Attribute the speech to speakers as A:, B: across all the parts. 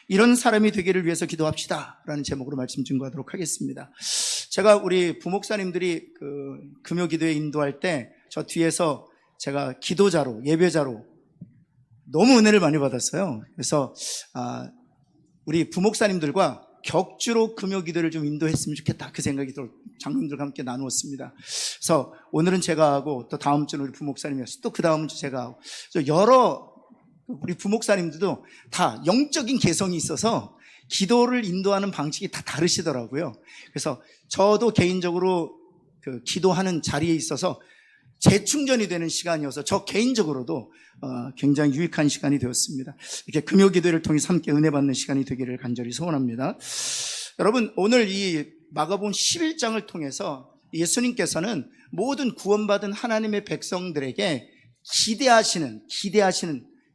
A: 이런 사람이 되기를 위해서 기도합시다 라는 제목으로 말씀 증거하도록 하겠습니다. 제가 우리 부목사님들이 금요 기도에 인도할 때 저 뒤에서 제가 기도자로, 예배자로 너무 은혜를 많이 받았어요. 그래서 우리 부목사님들과 격주로 금요 기도를 좀 인도했으면 좋겠다, 그 생각이 장로님들과 함께 나누었습니다. 그래서 오늘은 제가 하고, 또 다음 주는 우리 부목사님이었어요. 또 그 다음 주 제가 하고, 여러 우리 부목사님들도 다 영적인 개성이 있어서 기도를 인도하는 방식이 다 다르시더라고요. 그래서 저도 개인적으로 기도하는 자리에 있어서 재충전이 되는 시간이어서 저 개인적으로도 굉장히 유익한 시간이 되었습니다. 이렇게 금요 기도를 통해서 함께 은혜 받는 시간이 되기를 간절히 소원합니다. 여러분, 오늘 이 마가복음 11장을 통해서 예수님께서는 모든 구원받은 하나님의 백성들에게 기대하시는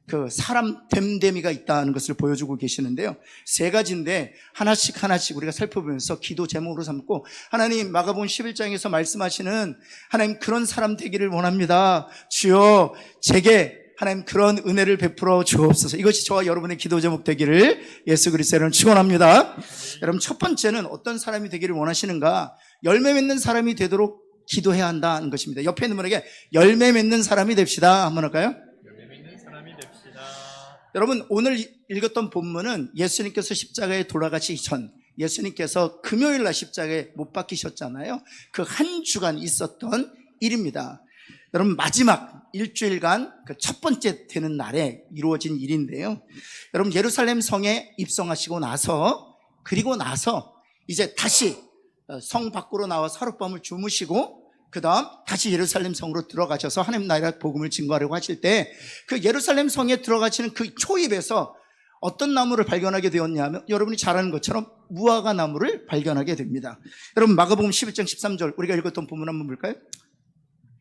A: 그 사람 됨됨이가 있다는 것을 보여주고 계시는데요. 세 가지인데 하나씩 우리가 살펴보면서 기도 제목으로 삼고, 하나님, 마가복음 11장에서 말씀하시는 하나님, 그런 사람 되기를 원합니다. 주여, 제게 하나님 그런 은혜를 베풀어 주옵소서. 이것이 저와 여러분의 기도 제목 되기를 예수 그리스도로 축원합니다. 여러분, 첫 번째는 어떤 사람이 되기를 원하시는가? 열매 맺는 사람이 되도록 기도해야 한다는 것입니다. 옆에 있는 분에게 열매 맺는 사람이 됩시다 한번 할까요? 여러분, 오늘 읽었던 본문은 예수님께서 십자가에 돌아가시기 전, 예수님께서 금요일 날 십자가에 못 박히셨잖아요. 그 한 주간 있었던 일입니다. 여러분, 마지막 일주일간 그 첫 번째 되는 날에 이루어진 일인데요. 여러분, 예루살렘 성에 입성하시고 나서, 그리고 나서 이제 다시 성 밖으로 나와서 하룻밤을 주무시고, 그 다음 다시 예루살렘 성으로 들어가셔서 하나님 나라의 복음을 증거하려고 하실 때, 그 예루살렘 성에 들어가시는 그 초입에서 어떤 나무를 발견하게 되었냐면, 여러분이 잘 아는 것처럼 무화과 나무를 발견하게 됩니다. 여러분, 마가복음 11장 13절 우리가 읽었던 본문 한번 볼까요?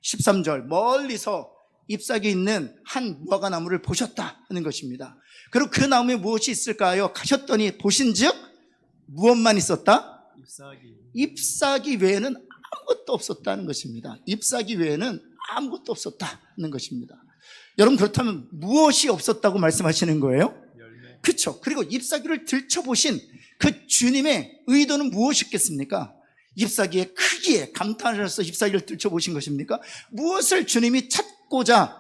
A: 13절, 멀리서 잎사귀 있는 한 무화과 나무를 보셨다 하는 것입니다. 그리고 그 나무에 무엇이 있을까요? 가셨더니 보신즉 무엇만 있었다? 잎사귀 외에는 아무것도 없었다는 것입니다. 잎사귀 외에는 아무것도 없었다는 것입니다. 여러분, 그렇다면 무엇이 없었다고 말씀하시는 거예요? 그렇죠. 그리고 잎사귀를 들춰보신 그 주님의 의도는 무엇이겠습니까? 잎사귀의 크기에 감탄하셔서 잎사귀를 들춰보신 것입니까? 무엇을 주님이 찾고자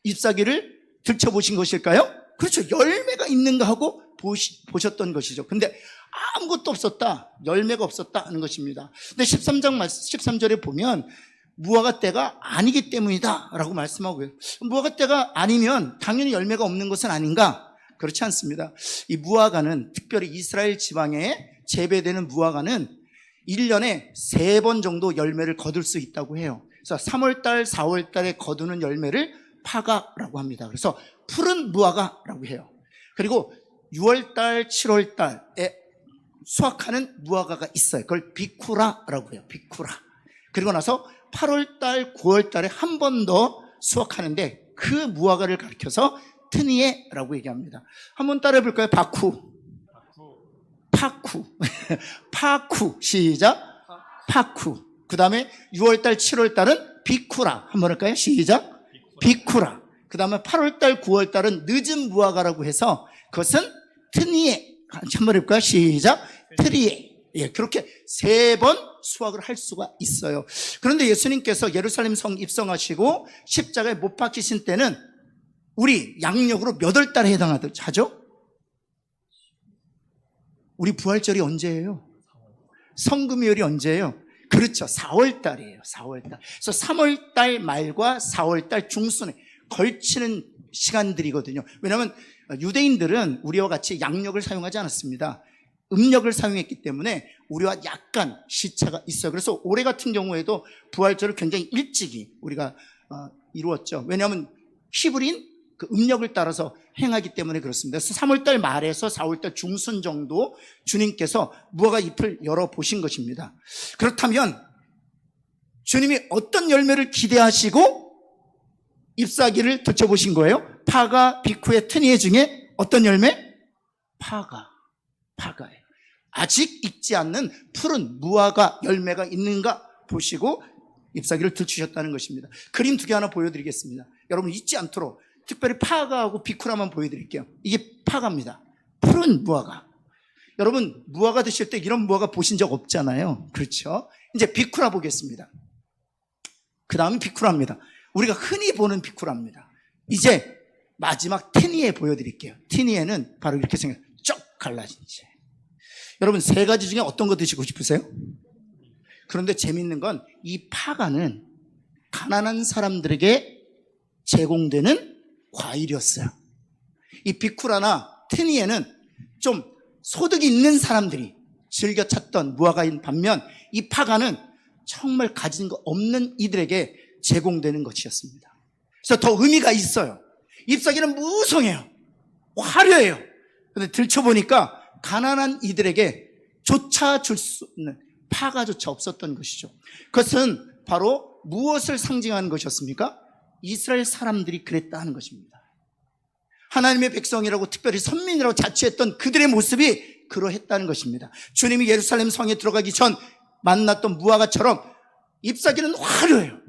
A: 잎사귀를 들춰보신 것일까요? 그렇죠. 열매가 있는가 하고 보셨던 것이죠. 근데 아무것도 없었다, 열매가 없었다 하는 것입니다. 근데 13절에 보면 무화과 때가 아니기 때문이다 라고 말씀하고요. 무화과 때가 아니면 당연히 열매가 없는 것은 아닌가? 그렇지 않습니다. 이 무화과는, 특별히 이스라엘 지방에 재배되는 무화과는 1년에 3번 정도 열매를 거둘 수 있다고 해요. 그래서 3월달, 4월달에 거두는 열매를 파가라고 합니다. 그래서 푸른 무화과라고 해요. 그리고 6월달, 7월달에 수확하는 무화과가 있어요. 그걸 비쿠라라고 해요. 비쿠라. 그리고 나서 8월달, 9월달에 한 번 더 수확하는데, 그 무화과를 가리켜서 트니에라고 얘기합니다. 한번 따라해 볼까요? 파쿠. 파쿠. 시작. 파쿠. 그 다음에 6월달, 7월달은 비쿠라. 한번 할까요? 시작. 비쿠라. 그 다음에 8월달, 9월달은 늦은 무화과라고 해서 그것은 트니에. 한번 해볼까요? 시작. 트리에. 예, 그렇게 3번 수확을 할 수가 있어요. 그런데 예수님께서 예루살렘 성 입성하시고 십자가에 못 박히신 때는 우리 양력으로 몇 월 달에 해당하죠? 우리 부활절이 언제예요? 성금요일이 언제예요? 그렇죠. 4월 달이에요. 4월 달. 그래서 3월 달 말과 4월 달 중순에 걸치는 시간들이거든요. 왜냐하면 유대인들은 우리와 같이 양력을 사용하지 않았습니다. 음력을 사용했기 때문에 우리와 약간 시차가 있어요. 그래서 올해 같은 경우에도 부활절을 굉장히 일찍이 우리가 이루었죠. 왜냐하면 히브리인 그 음력을 따라서 행하기 때문에 그렇습니다. 그래서 3월달 말에서 4월달 중순 정도 주님께서 무화과 잎을 열어보신 것입니다. 그렇다면 주님이 어떤 열매를 기대하시고 잎사귀를 들춰보신 거예요? 파가, 비쿠의 트니에 중에 어떤 열매? 파가예요. 아직 익지 않는 푸른 무화과 열매가 있는가 보시고 잎사귀를 들추셨다는 것입니다. 그림 2개 하나 보여드리겠습니다. 여러분 잊지 않도록 특별히 파가하고 비쿠라만 보여드릴게요. 이게 파가입니다. 푸른 푸른 무화과. 여러분, 무화과 드실 때 이런 무화과 보신 적 없잖아요. 그렇죠? 이제 비쿠라 보겠습니다. 그 다음은 비쿠라입니다. 우리가 흔히 보는 비쿠라입니다. 이제 마지막 티니에 보여드릴게요. 티니에는 바로 이렇게 쭉 갈라진 채. 여러분, 세 가지 중에 어떤 거 드시고 싶으세요? 그런데 재밌는 건 이 파가는 가난한 사람들에게 제공되는 과일이었어요. 이 비쿠라나 티니에는 좀 소득이 있는 사람들이 즐겨 찾던 무화과인 반면 이 파가는 정말 가진 거 없는 이들에게 제공되는 것이었습니다. 그래서 더 의미가 있어요. 잎사귀는 무성해요. 화려해요. 그런데 들춰보니까 가난한 이들에게 조차 줄 수 있는 파가조차 없었던 것이죠. 그것은 바로 무엇을 상징하는 것이었습니까? 이스라엘 사람들이 그랬다 하는 것입니다. 하나님의 백성이라고 특별히 선민이라고 자처했던 그들의 모습이 그러했다는 것입니다. 주님이 예루살렘 성에 들어가기 전 만났던 무화과처럼 잎사귀는 화려해요.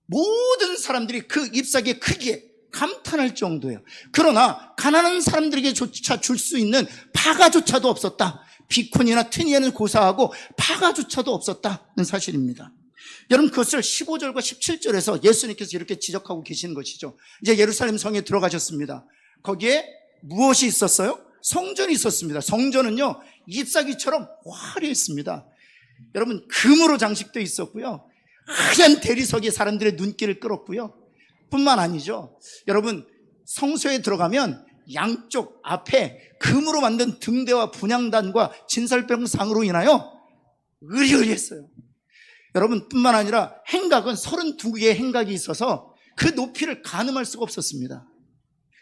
A: 모든 사람들이 그 잎사귀의 크기에 감탄할 정도예요. 그러나 가난한 사람들에게조차 줄 수 있는 파가조차도 없었다. 비콘이나 트니에는 고사하고 파가조차도 없었다는 사실입니다. 여러분, 그것을 15절과 17절에서 예수님께서 이렇게 지적하고 계시는 것이죠. 이제 예루살렘 성에 들어가셨습니다. 거기에 무엇이 있었어요? 성전이 있었습니다. 성전은요, 잎사귀처럼 화려했습니다. 여러분, 금으로 장식되어 있었고요, 하얀 대리석이 사람들의 눈길을 끌었고요. 뿐만 아니죠, 여러분, 성소에 들어가면 양쪽 앞에 금으로 만든 등대와 분향단과 진설병상으로 인하여 으리으리했어요. 여러분, 뿐만 아니라 행각은 32개의 행각이 있어서 그 높이를 가늠할 수가 없었습니다.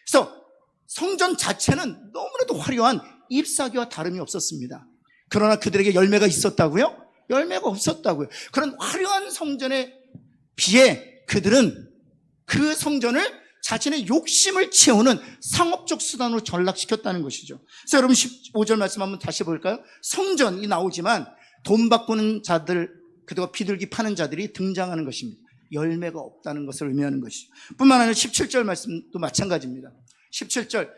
A: 그래서 성전 자체는 너무나도 화려한 잎사귀와 다름이 없었습니다. 그러나 그들에게 열매가 있었다고요? 열매가 없었다고요. 그런 화려한 성전에 비해 그들은 그 성전을 자신의 욕심을 채우는 상업적 수단으로 전락시켰다는 것이죠. 그래서 여러분 15절 말씀 한번 다시 볼까요? 성전이 나오지만 돈 바꾸는 자들, 그리고 비둘기 파는 자들이 등장하는 것입니다. 열매가 없다는 것을 의미하는 것이죠. 뿐만 아니라 17절 말씀도 마찬가지입니다. 17절,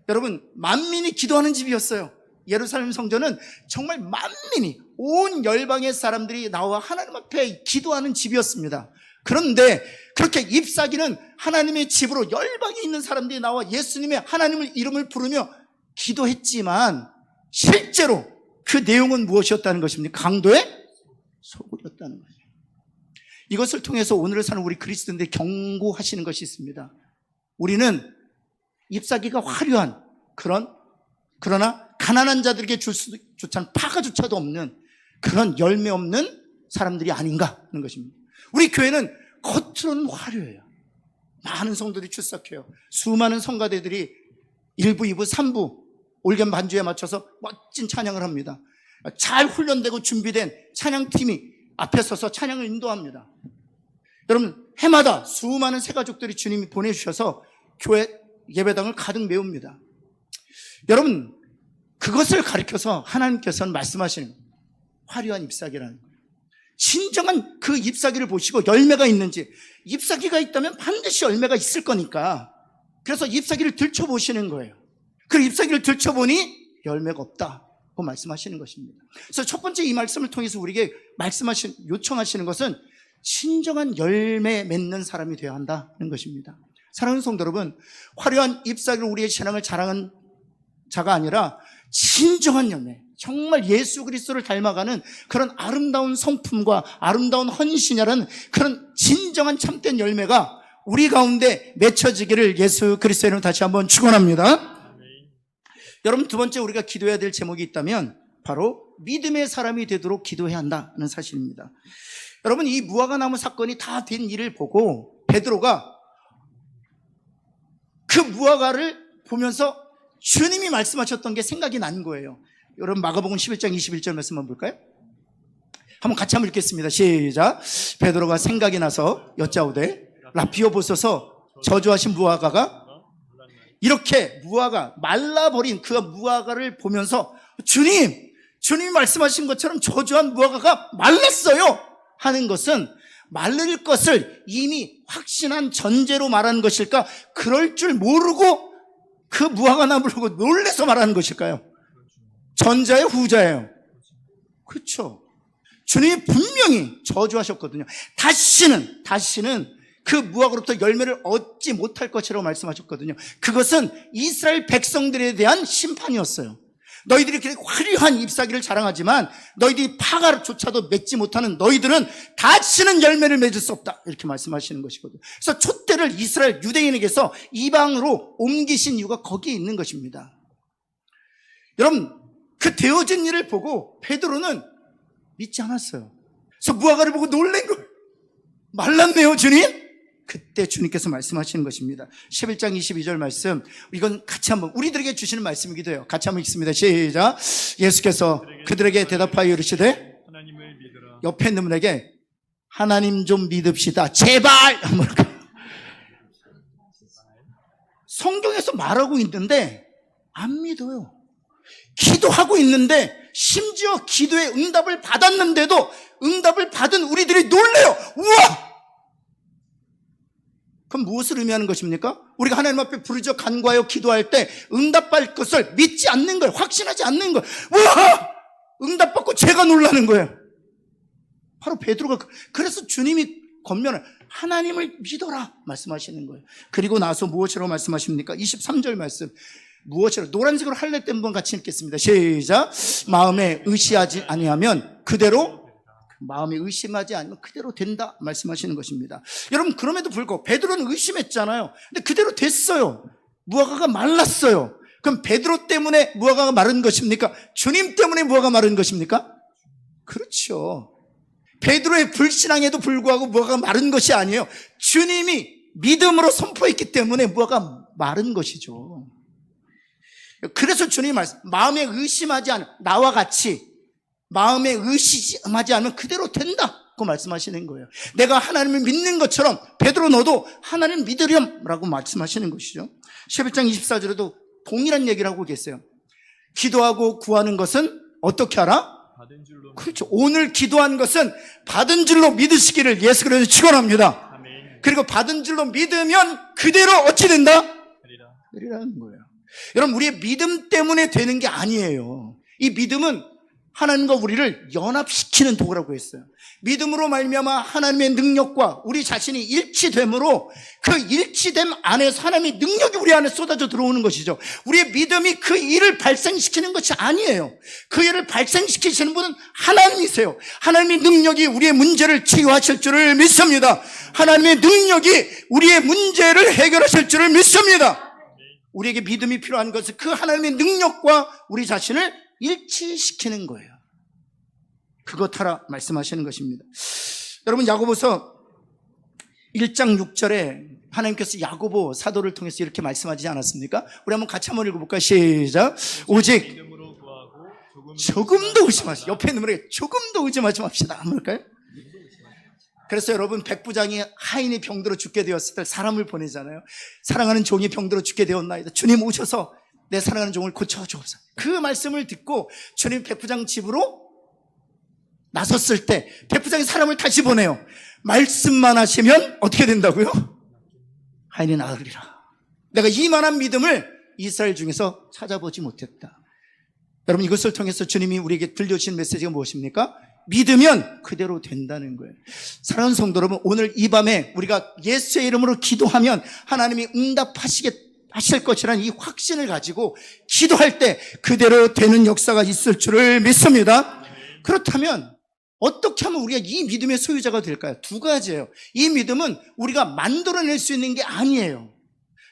A: 여러분, 만민이 기도하는 집이었어요. 예루살렘 성전은 정말 만민이, 온 열방의 사람들이 나와 하나님 앞에 기도하는 집이었습니다. 그런데 그렇게 잎사귀는 하나님의 집으로 열방에 있는 사람들이 나와 예수님의 하나님의 이름을 부르며 기도했지만 실제로 그 내용은 무엇이었다는 것입니까? 강도의 소굴이었다는 거죠. 이것을 통해서 오늘을 사는 우리 그리스도인들이 경고하시는 것이 있습니다. 우리는 잎사귀가 화려한 그러나 가난한 자들에게 줄 수조차 파가조차도 없는 그런 열매 없는 사람들이 아닌가 하는 것입니다. 우리 교회는 겉으로는 화려해요. 많은 성도들이 출석해요. 수많은 성가대들이 1부, 2부, 3부 올겐 반주에 맞춰서 멋진 찬양을 합니다. 잘 훈련되고 준비된 찬양팀이 앞에 서서 찬양을 인도합니다. 여러분, 해마다 수많은 새가족들이 주님이 보내주셔서 교회 예배당을 가득 메웁니다. 여러분, 그것을 가리켜서 하나님께서는 말씀하시는 화려한 잎사귀라는 거예요. 진정한 그 잎사귀를 보시고 열매가 있는지, 잎사귀가 있다면 반드시 열매가 있을 거니까 그래서 잎사귀를 들춰보시는 거예요. 그 잎사귀를 들춰보니 열매가 없다고 말씀하시는 것입니다. 그래서 첫 번째 이 말씀을 통해서 우리에게 요청하시는 것은 진정한 열매 맺는 사람이 되어야 한다는 것입니다. 사랑하는 성도 여러분, 화려한 잎사귀로 우리의 신앙을 자랑한 자가 아니라 진정한 열매, 정말 예수 그리스도를 닮아가는 그런 아름다운 성품과 아름다운 헌신이라는 그런 진정한 참된 열매가 우리 가운데 맺혀지기를 예수 그리스도의 이름으로 다시 한번 축원합니다. 여러분, 두 번째 우리가 기도해야 될 제목이 있다면 바로 믿음의 사람이 되도록 기도해야 한다는 사실입니다. 여러분, 이 무화과 나무 사건이 다 된 일을 보고 베드로가 그 무화과를 보면서 주님이 말씀하셨던 게 생각이 난 거예요. 여러분, 마가복음 11장 21절 말씀 한번 볼까요? 한번 같이 한번 읽겠습니다. 시작. 베드로가 생각이 나서 여짜오되 라피오 보소서, 저주하신 무화과가 이렇게 무화과 말라버린 그 무화과를 보면서 주님이 말씀하신 것처럼 저주한 무화과가 말랐어요 하는 것은 말릴 것을 이미 확신한 전제로 말하는 것일까? 그럴 줄 모르고 그 무화과 나무를 보고 놀래서 말하는 것일까요? 전자예요, 후자예요? 그렇죠. 주님이 분명히 저주하셨거든요. 다시는 그 무화과로부터 열매를 얻지 못할 것이라고 말씀하셨거든요. 그것은 이스라엘 백성들에 대한 심판이었어요. 너희들이 이렇게 화려한 잎사귀를 자랑하지만 너희들이 파가조차도 맺지 못하는 너희들은 다시는 열매를 맺을 수 없다, 이렇게 말씀하시는 것이거든요. 그래서 촛대를 이스라엘 유대인에게서 이방으로 옮기신 이유가 거기에 있는 것입니다. 여러분, 그 되어진 일을 보고 베드로는 믿지 않았어요. 그래서 무화과를 보고 놀란 거예요. 말랐네요, 주님. 그때 주님께서 말씀하시는 것입니다. 11장 22절 말씀, 이건 같이 한번 우리들에게 주시는 말씀이기도 해요. 같이 한번 읽습니다. 시작. 예수께서 그들에게 대답하여 이르시되, 옆에 있는 분에게 하나님 좀 믿읍시다, 제발. 성경에서 말하고 있는데 안 믿어요. 기도하고 있는데, 심지어 기도의 응답을 받았는데도 응답을 받은 우리들이 놀래요. 우와! 그럼 무엇을 의미하는 것입니까? 우리가 하나님 앞에 부르짖어 간구하여 기도할 때 응답받을 것을 믿지 않는 거예요. 확신하지 않는 거예요. 우와! 응답받고 제가 놀라는 거예요. 바로 베드로가 그래서 주님이 권면을 하나님을 믿어라 말씀하시는 거예요. 그리고 나서 무엇이라고 말씀하십니까? 23절 말씀. 무엇이라고? 노란색으로 할례 때 한번 같이 읽겠습니다. 시작. 마음에 의심하지 아니하면 그대로, 마음에 의심하지 않으면 그대로 된다 말씀하시는 것입니다. 여러분, 그럼에도 불구하고 베드로는 의심했잖아요. 근데 그대로 됐어요. 무화과가 말랐어요. 그럼 베드로 때문에 무화과가 마른 것입니까? 주님 때문에 무화과가 마른 것입니까? 그렇죠. 베드로의 불신앙에도 불구하고 무화과가 마른 것이 아니에요. 주님이 믿음으로 선포했기 때문에 무화과가 마른 것이죠. 그래서 주님이 마음에 의심하지 않은, 나와 같이 마음에 의심하지 않으면 그대로 된다고 말씀하시는 거예요. 내가 하나님을 믿는 것처럼 베드로 너도 하나님을 믿으렴라고 말씀하시는 것이죠. 11장 24절에도 동일한 얘기를 하고 계세요. 기도하고 구하는 것은 어떻게 하라?
B: 받은 줄로.
A: 그렇죠. 오늘 기도한 것은 받은 줄로 믿으시기를 예수 그리스도로 축원합니다.
B: 아멘.
A: 그리고 받은 줄로 믿으면 그대로 어찌 된다? 되리라는 거예요. 여러분, 우리의 믿음 때문에 되는 게 아니에요. 이 믿음은 하나님과 우리를 연합시키는 도구라고 했어요. 믿음으로 말미암아 하나님의 능력과 우리 자신이 일치됨으로 그 일치됨 안에서 하나님의 능력이 우리 안에 쏟아져 들어오는 것이죠. 우리의 믿음이 그 일을 발생시키는 것이 아니에요. 그 일을 발생시키시는 분은 하나님이세요. 하나님의 능력이 우리의 문제를 치유하실 줄을 믿습니다. 하나님의 능력이 우리의 문제를 해결하실 줄을 믿습니다. 우리에게 믿음이 필요한 것은 그 하나님의 능력과 우리 자신을 일치시키는 거예요. 그것 하라 말씀하시는 것입니다. 여러분, 야고보서 1장 6절에 하나님께서 야고보 사도를 통해서 이렇게 말씀하지 않았습니까? 우리 한번 같이 한번 읽어볼까요? 시작. 오직 조금도 의심하시, 옆에 있는 분에게 조금도 의심하지 맙시다. 한번 할까요? 그래서 여러분, 백부장이 하인이 병들어 죽게 되었을 때 사람을 보내잖아요. 사랑하는 종이 병들어 죽게 되었나이다. 주님 오셔서 내 사랑하는 종을 고쳐주옵소서. 그 말씀을 듣고 주님 백부장 집으로 나섰을 때 백부장이 사람을 다시 보내요. 말씀만 하시면 어떻게 된다고요? 하인이 나으리라. 내가 이만한 믿음을 이스라엘 중에서 찾아보지 못했다. 여러분, 이것을 통해서 주님이 우리에게 들려주신 메시지가 무엇입니까? 믿으면 그대로 된다는 거예요. 사랑하는 성도 여러분, 오늘 이 밤에 우리가 예수의 이름으로 기도하면 하나님이 응답하실 것이라는 이 확신을 가지고 기도할 때 그대로 되는 역사가 있을 줄을 믿습니다. 그렇다면 어떻게 하면 우리가 이 믿음의 소유자가 될까요? 두 가지예요. 이 믿음은 우리가 만들어낼 수 있는 게 아니에요.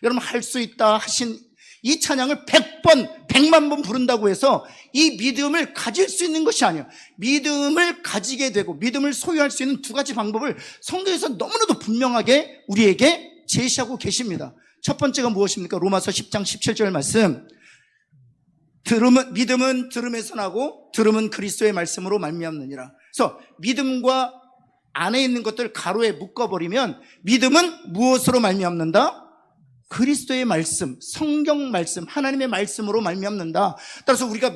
A: 여러분, 할 수 있다 하신 이 찬양을 100번, 100만 번 부른다고 해서 이 믿음을 가질 수 있는 것이 아니에요. 믿음을 가지게 되고 믿음을 소유할 수 있는 두 가지 방법을 성경에서 너무나도 분명하게 우리에게 제시하고 계십니다. 첫 번째가 무엇입니까? 로마서 10장 17절 말씀. 믿음은 들음에서 나고 들음은 그리스도의 말씀으로 말미암느니라. 그래서 믿음과 안에 있는 것들을 가로에 묶어버리면 믿음은 무엇으로 말미암는다? 그리스도의 말씀, 성경 말씀, 하나님의 말씀으로 말미암는다. 따라서 우리가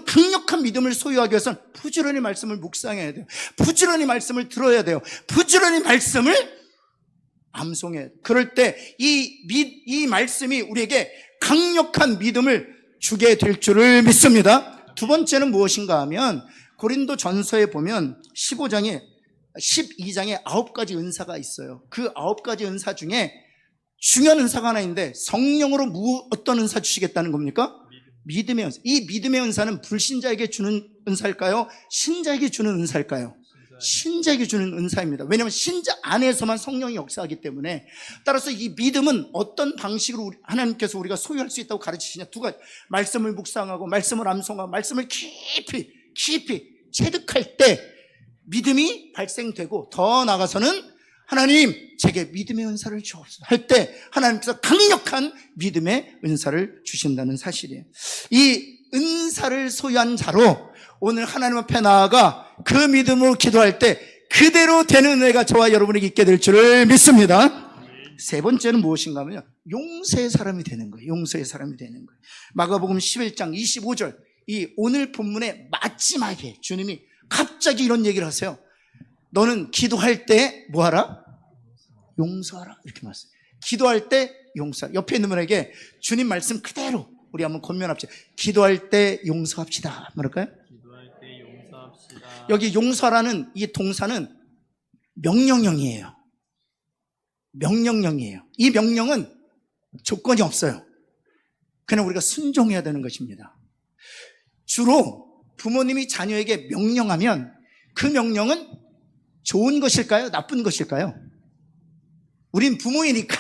A: 강력한 믿음을 소유하기 위해서는 부지런히 말씀을 묵상해야 돼요. 부지런히 말씀을 들어야 돼요. 부지런히 말씀을 암송해. 그럴 때 이 말씀이 우리에게 강력한 믿음을 주게 될 줄을 믿습니다. 두 번째는 무엇인가 하면 고린도 전서에 보면 12장에 9가지 은사가 있어요. 그 9가지 은사 중에 중요한 은사가 하나 있는데 성령으로 어떤 은사 주시겠다는 겁니까? 믿음의 은사. 이 믿음의 은사는 불신자에게 주는 은사일까요? 신자에게 주는 은사일까요? 신자에게 주는 은사입니다. 왜냐하면 신자 안에서만 성령이 역사하기 때문에. 따라서 이 믿음은 어떤 방식으로 하나님께서 우리가 소유할 수 있다고 가르치시냐. 두 가지. 말씀을 묵상하고 말씀을 암송하고 말씀을 깊이 체득할 때 믿음이 발생되고, 더 나아가서는 하나님 제게 믿음의 은사를 주옵소서 할 때 하나님께서 강력한 믿음의 은사를 주신다는 사실이에요. 이 은사를 소유한 자로 오늘 하나님 앞에 나아가 그 믿음으로 기도할 때 그대로 되는 은혜가 저와 여러분에게 있게 될 줄을 믿습니다. 세 번째는 무엇인가 하면요, 용서의 사람이 되는 거예요. 용서의 사람이 되는 거예요. 마가복음 11장 25절, 이 오늘 본문의 마지막에 주님이 갑자기 이런 얘기를 하세요. 너는 기도할 때 뭐하라? 용서하라. 이렇게 말씀해요. 기도할 때 용서하라. 옆에 있는 분에게 주님 말씀 그대로 우리 한번 권면합시다. 기도할 때 용서합시다. 뭐랄까요?
B: 기도할 때 용서합시다.
A: 여기 용서라는 이 동사는 명령형이에요. 명령형이에요. 이 명령은 조건이 없어요. 그냥 우리가 순종해야 되는 것입니다. 주로 부모님이 자녀에게 명령하면 그 명령은 좋은 것일까요? 나쁜 것일까요? 우린 부모이니까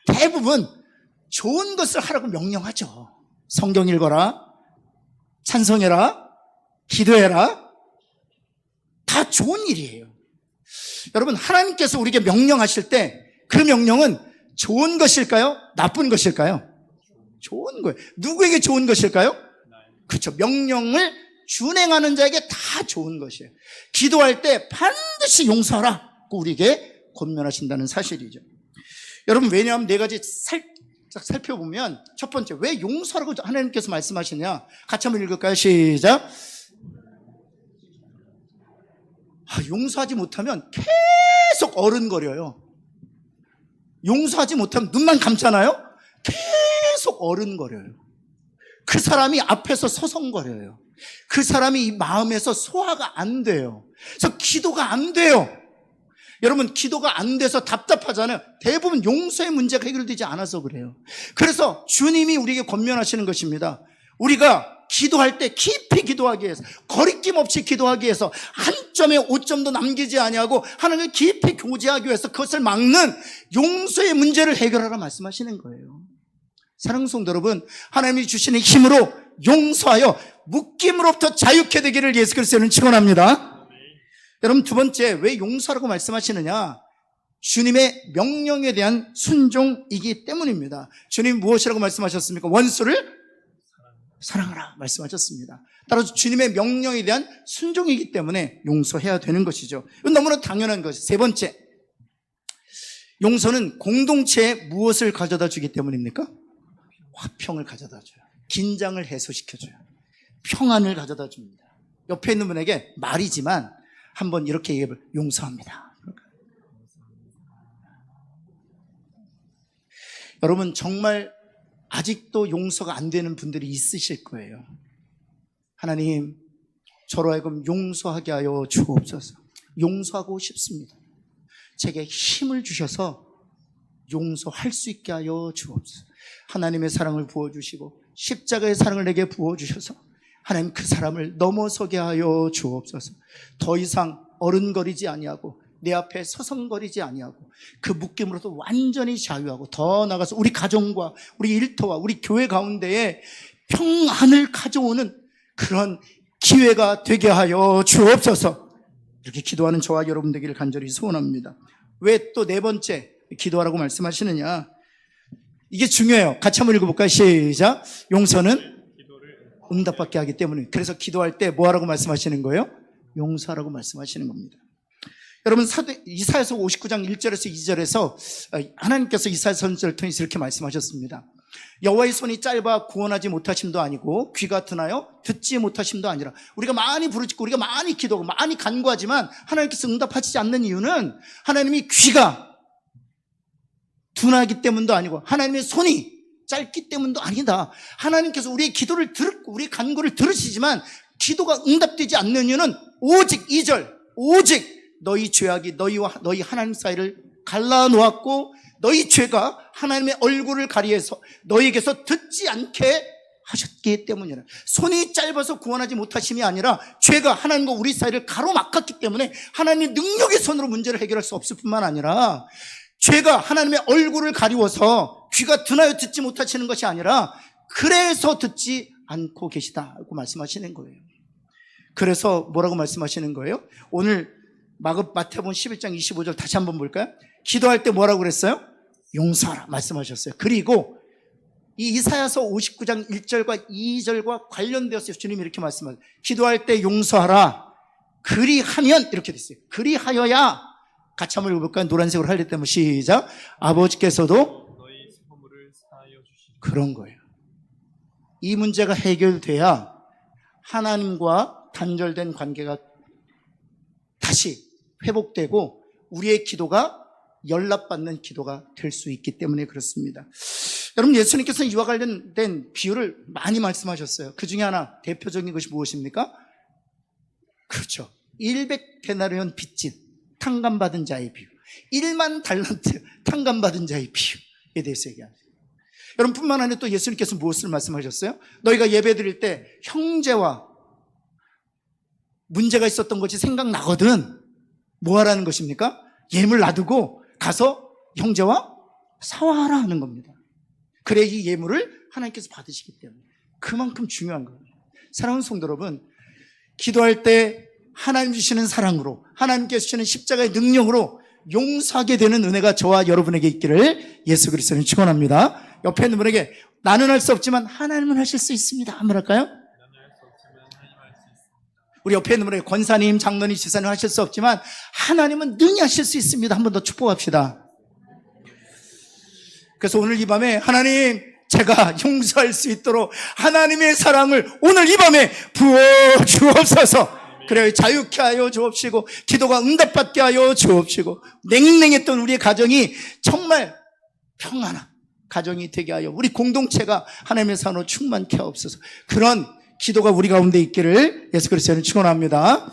A: 대부분 좋은 것을 하라고 명령하죠. 성경 읽어라, 찬송해라, 기도해라. 다 좋은 일이에요. 여러분, 하나님께서 우리에게 명령하실 때 그 명령은 좋은 것일까요? 나쁜 것일까요? 좋은 거예요. 누구에게 좋은 것일까요? 그렇죠. 명령을 준행하는 자에게 다 좋은 것이에요. 기도할 때 반드시 용서하라고 우리에게 권면하신다는 사실이죠. 여러분, 왜냐하면 네 가지 살짝 살펴보면, 첫 번째, 왜 용서라고 하나님께서 말씀하시냐? 같이 한번 읽을까요? 시작. 용서하지 못하면 계속 어른거려요. 용서하지 못하면 눈만 감잖아요? 계속 어른거려요. 그 사람이 앞에서 서성거려요. 그 사람이 이 마음에서 소화가 안 돼요. 그래서 기도가 안 돼요. 여러분, 기도가 안 돼서 답답하잖아요. 대부분 용서의 문제가 해결되지 않아서 그래요. 그래서 주님이 우리에게 권면하시는 것입니다. 우리가 기도할 때 깊이 기도하기 위해서, 거리낌 없이 기도하기 위해서, 한 점에 5점도 남기지 아니하고 하나님을 깊이 교제하기 위해서 그것을 막는 용서의 문제를 해결하라 말씀하시는 거예요. 사랑하는 성도 여러분, 하나님이 주시는 힘으로 용서하여 묶임으로부터 자유케 되기를 예수 그리스도는 축원합니다. 여러분, 두 번째, 왜 용서라고 말씀하시느냐? 주님의 명령에 대한 순종이기 때문입니다. 주님 무엇이라고 말씀하셨습니까? 원수를 사랑하라 말씀하셨습니다. 따라서 주님의 명령에 대한 순종이기 때문에 용서해야 되는 것이죠. 이건 너무나 당연한 것이죠. 세 번째, 용서는 공동체에 무엇을 가져다 주기 때문입니까? 화평을 가져다 줘요. 긴장을 해소시켜줘요. 평안을 가져다 줍니다. 옆에 있는 분에게 말이지만 한번 이렇게 얘기해볼, 용서합니다. 여러분, 정말 아직도 용서가 안 되는 분들이 있으실 거예요. 하나님, 저로 하여금 용서하게 하여 주옵소서. 용서하고 싶습니다. 제게 힘을 주셔서 용서할 수 있게 하여 주옵소서. 하나님의 사랑을 부어주시고 십자가의 사랑을 내게 부어주셔서 하나님 그 사람을 넘어서게 하여 주옵소서. 더 이상 어른거리지 아니하고 내 앞에 서성거리지 아니하고 그 묶임으로도 완전히 자유하고, 더 나아가서 우리 가정과 우리 일터와 우리 교회 가운데에 평안을 가져오는 그런 기회가 되게 하여 주옵소서. 이렇게 기도하는 저와 여러분 되기를 간절히 소원합니다. 왜 또 네 번째 기도하라고 말씀하시느냐? 이게 중요해요. 같이 한번 읽어볼까요? 시작. 용서는 응답받게 하기 때문에. 그래서 기도할 때 뭐하라고 말씀하시는 거예요? 용서하라고 말씀하시는 겁니다. 여러분, 이사야서 59장 1절에서 2절에서 하나님께서 이사야 선지자를 통해서 이렇게 말씀하셨습니다. 여호와의 손이 짧아 구원하지 못하심도 아니고 귀가 드나요 듣지 못하심도 아니라. 우리가 많이 부르짖고 우리가 많이 기도하고 많이 간구하지만 하나님께서 응답하시지 않는 이유는 하나님이 귀가 둔하기 때문도 아니고 하나님의 손이 짧기 때문도 아니다. 하나님께서 우리의 기도를 듣고 우리의 간구를 들으시지만 기도가 응답되지 않는 이유는 오직 2절, 오직 너희 죄악이 너희와 너희 하나님 사이를 갈라놓았고 너희 죄가 하나님의 얼굴을 가리해서 너희에게서 듣지 않게 하셨기 때문이라. 손이 짧아서 구원하지 못하심이 아니라 죄가 하나님과 우리 사이를 가로막았기 때문에 하나님의 능력의 손으로 문제를 해결할 수 없을 뿐만 아니라 죄가 하나님의 얼굴을 가리워서 귀가 드나여 듣지 못하시는 것이 아니라 그래서 듣지 않고 계시다고 말씀하시는 거예요. 그래서 뭐라고 말씀하시는 거예요? 오늘 마태복음 11장 25절 다시 한번 볼까요? 기도할 때 뭐라고 그랬어요? 용서하라 말씀하셨어요. 그리고 이 이사야서 59장 1절과 2절과 관련되어서 주님이 이렇게 말씀하세요. 기도할 때 용서하라. 그리하면 이렇게 됐어요. 그리하여야 같이 한번 읽어볼까요? 노란색으로 할래 때문에 시작. 아버지께서도
B: 너희 허물을 사하여 주시고
A: 그런 거예요. 이 문제가 해결돼야 하나님과 단절된 관계가 다시 회복되고 우리의 기도가 연락받는 기도가 될 수 있기 때문에 그렇습니다. 여러분, 예수님께서는 이와 관련된 비유를 많이 말씀하셨어요. 그 중에 하나 대표적인 것이 무엇입니까? 그렇죠. 100데나리온 빚진 탕감받은 자의 비유, 1만 달란트 탕감받은 자의 비유에 대해서 얘기합니다. 여러분, 뿐만 아니라 또 예수님께서 무엇을 말씀하셨어요? 너희가 예배 드릴 때 형제와 문제가 있었던 것이 생각나거든 뭐 하라는 것입니까? 예물 놔두고 가서 형제와 사화하라 하는 겁니다. 그래 이 예물을 하나님께서 받으시기 때문에 그만큼 중요한 거예요. 사랑하는 성도 여러분, 기도할 때 하나님 주시는 사랑으로 하나님께서 주시는 십자가의 능력으로 용서하게 되는 은혜가 저와 여러분에게 있기를 예수 그리스도는 축원합니다. 옆에 있는 분에게 나는 할 수 없지만 하나님은 하실 수 있습니다. 한번 할까요?
B: 나는 할 수 없지만 하나님 할 수 있습니다.
A: 우리 옆에 있는 분에게 권사님, 장로님, 지사님 하실 수 없지만 하나님은 능히 하실 수 있습니다. 한 번 더 축복합시다. 그래서 오늘 이 밤에 하나님, 제가 용서할 수 있도록 하나님의 사랑을 오늘 이 밤에 부어주옵소서. 그래요. 자유케 하여 주옵시고 기도가 응답받게 하여 주옵시고 냉랭했던 우리의 가정이 정말 평안한 가정이 되게 하여 우리 공동체가 하나님의 사랑으로 충만케 하옵소서. 그런 기도가 우리 가운데 있기를 예수 그리스도는 축원합니다.